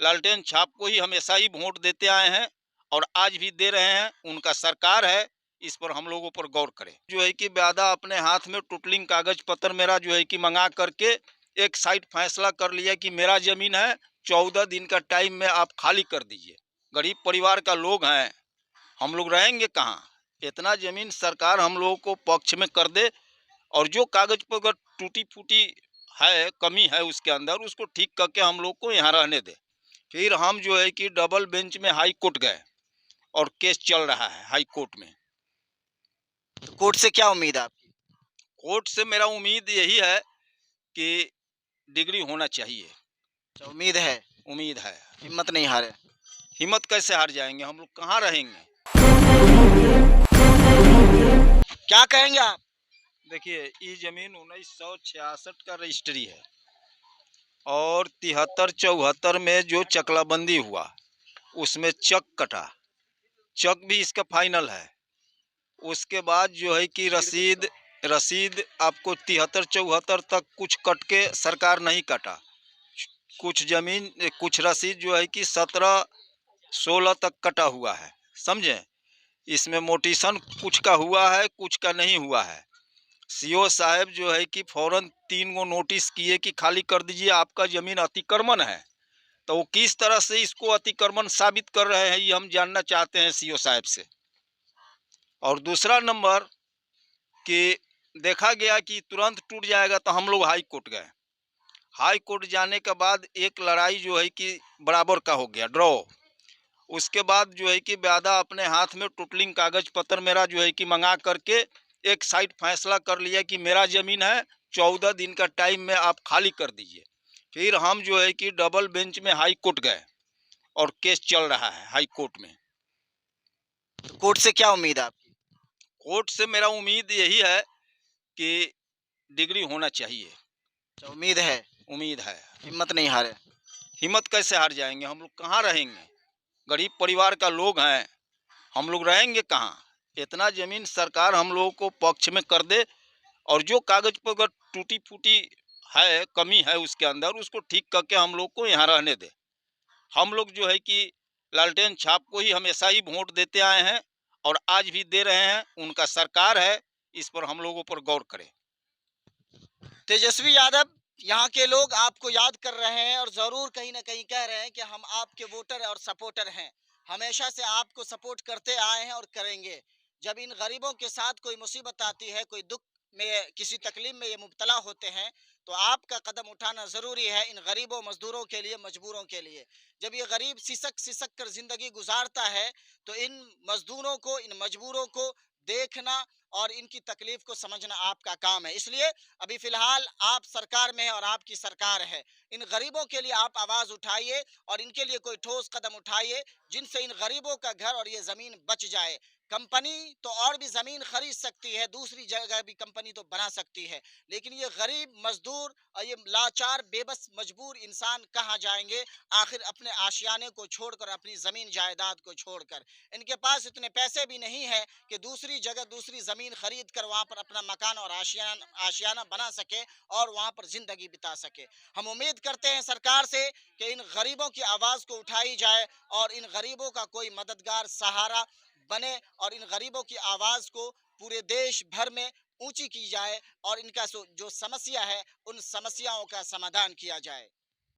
लालटेन छाप को ही हमेशा ही वोट देते आए हैं और आज भी दे रहे हैं। उनका सरकार है, इस पर हम लोगों पर गौर करें। जो है कि वादा अपने हाथ में टोटलिंग कागज पत्र मेरा जो है कि मंगा करके एक साइड फैसला कर लिया कि मेरा जमीन है, 14 दिन का टाइम में आप खाली कर दीजिए। गरीब परिवार का लोग हैं, हम लोग रहेंगे कहाँ? इतना जमीन सरकार हम लोगों को पक्ष में कर दे और जो कागज पर अगर टूटी फूटी है, कमी है उसके अंदर, उसको ठीक करके हम लोग को यहाँ रहने दे। फिर हम जो है कि डबल बेंच में हाई कोर्ट गए और केस चल रहा है हाई कोर्ट में। तो कोर्ट से क्या उम्मीद है आपकी? कोर्ट से मेरा उम्मीद यही है कि डिग्री होना चाहिए। अच्छा, उम्मीद है, उम्मीद है। हिम्मत नहीं हारे। हिम्मत कैसे हार जाएंगे, हम लोग कहाँ रहेंगे? क्या कहेंगे आप? देखिए, ये जमीन 1966 का रजिस्ट्री है और 73-74 में जो चकलाबंदी हुआ उसमें चक कटा, चक भी इसका फाइनल है। उसके बाद जो है कि रसीद रसीद आपको 73-74 तक कुछ कट के सरकार नहीं काटा। कुछ जमीन कुछ रसीद जो है कि 17-16 तक कटा हुआ है, समझे? इसमें मोटिशन कुछ का हुआ है, कुछ का नहीं हुआ है। सीओ साहब जो है कि फौरन 3 गो नोटिस किए कि खाली कर दीजिए, आपका जमीन अतिक्रमण है। तो वो किस तरह से इसको अतिक्रमण साबित कर रहे हैं, ये हम जानना चाहते हैं सीओ साहब से। और दूसरा नंबर कि देखा गया कि तुरंत टूट जाएगा, तो हम लोग हाई कोर्ट गए। हाई कोर्ट जाने के बाद एक लड़ाई जो है कि बराबर का हो गया, ड्रॉ। उसके बाद जो है कि वादा अपने हाथ में टोटलिंग कागज पत्र मेरा जो है कि मंगा करके एक साइड फैसला कर लिया कि मेरा जमीन है, 14 दिन का टाइम में आप खाली कर दीजिए। फिर हम जो है कि डबल बेंच में हाई कोर्ट गए और केस चल रहा है हाई कोर्ट में। तो कोर्ट से क्या उम्मीद है आपकी? कोर्ट से मेरा उम्मीद यही है कि डिग्री होना चाहिए। अच्छा, उम्मीद है, उम्मीद है। हिम्मत नहीं हारे। हिम्मत कैसे हार जाएंगे, हम लोग कहाँ रहेंगे? गरीब परिवार का लोग हैं, हम लोग रहेंगे कहाँ? इतना जमीन सरकार हम लोगों को पक्ष में कर दे और जो कागज पर अगर टूटी फूटी है, कमी है उसके अंदर, उसको ठीक करके हम लोग को यहाँ रहने दे। हम लोग जो है कि लालटेन छाप को ही हमेशा ही वोट देते आए हैं और आज भी दे रहे हैं। उनका सरकार है, इस पर हम लोगों पर गौर करें। तेजस्वी यादव, यहाँ के लोग आपको याद कर रहे हैं और जरूर कहीं ना कहीं कह रहे हैं कि हम आपके वोटर और सपोर्टर हैं, हमेशा से आपको सपोर्ट करते आए हैं और करेंगे। जब इन गरीबों के साथ कोई मुसीबत आती है, कोई दुख में, किसी तकलीफ में ये मुब्तला होते हैं, तो आपका कदम उठाना जरूरी है इन गरीबों मजदूरों के लिए, मजबूरों के लिए। जब ये गरीब सिसक सिसक कर जिंदगी गुजारता है, तो इन मजदूरों को, इन मजबूरों को देखना और इनकी तकलीफ को समझना आपका काम है। इसलिए अभी फिलहाल आप सरकार में हैं और आपकी सरकार है। इन गरीबों के लिए आप आवाज उठाइए और इनके लिए कोई ठोस कदम उठाइए, जिनसे इन गरीबों का घर और ये जमीन बच जाए। कंपनी तो और भी जमीन खरीद सकती है, दूसरी जगह भी कंपनी तो बना सकती है, लेकिन ये गरीब मजदूर और ये लाचार बेबस मजबूर इंसान कहाँ जाएंगे आखिर, अपने आशियाने को छोड़कर, अपनी जमीन जायदाद को छोड़कर? इनके पास इतने पैसे भी नहीं है कि दूसरी जगह दूसरी जमीन खरीद कर वहां पर अपना मकान और आशियाना बना सके और वहां पर जिंदगी बिता सके। हम उम्मीद करते हैं सरकार से कि इन गरीबों की आवाज को उठाई जाए और इन गरीबों का कोई मददगार सहारा बने और इन गरीबों की आवाज को पूरे देश भर में ऊंची की जाए और इनका जो समस्या है उन समस्याओं का समाधान किया जाए।